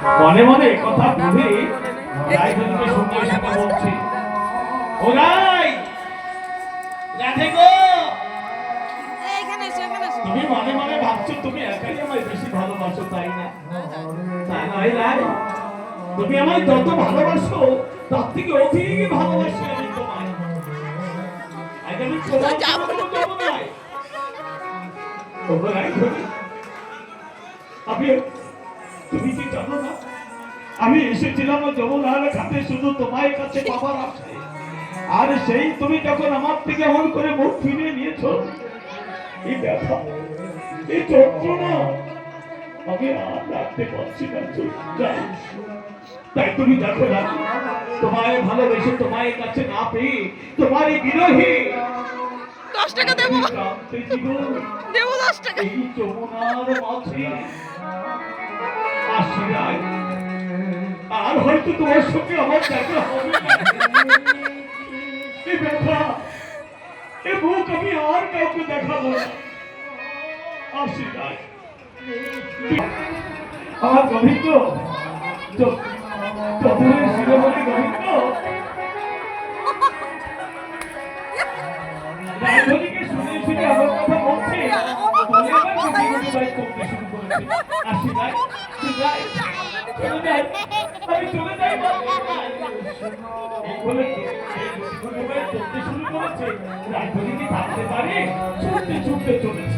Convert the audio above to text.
মনে মনে কথা ভেবে রায়ধনীকে সুন্দর সাথে বলছি, ও রাই, রাধে গো, তুমি মনে মনে ভাবছো তুমি একাই আমায় বেশি ভালোবাসো, তাই না? তা নয় রাই, তুমি আমায় যত ভালোবাসো তার থেকে অধিক ভালোবাসি আমি তোমায়। আগে আমি তোমার যাবো না। ও রায়ধনী, তুমি কি জানো না আমি এসেছিলাম যমুনার ঘাটে শুধু তোমার কাছে পাবার আশায়, আর সেই তুমি যখন আমার থেকে এমন করে মুখ ফিরিয়ে নিয়েছো, এই ব্যথা, এই যন্ত্রণা আমি আর রাখতে পারছি না। তাই তুমি দেখো না, তোমায় ভালোবেসে তোমার কাছে না পেয়ে তোমার এই বিরোহী 10 টাকা দেবো, দেবো 10 টাকা। এই যমুনার মাঝে আশিরাই, আর হয়তো তোমার সঙ্গে আমার দেখা হবে না। এই ব্যথা, এই মুখ আমি আর কাউকে দেখাবো না। আশিরাই, আমার গোবিন্দ, চতুরের শিরোমণি গোবিন্দ, রাজনীকে শুনে শুনে আমার কথা বলছে, বলে আমার জীবন করতে শুরু করেছে। আশিরাই, আশিরাই, চলে যাই, আমি চলে যাই। এই বলে করতে শুরু করেছে, রাজনীকে থাকতে পারে, ছুটতে ছুটতে চলেছে।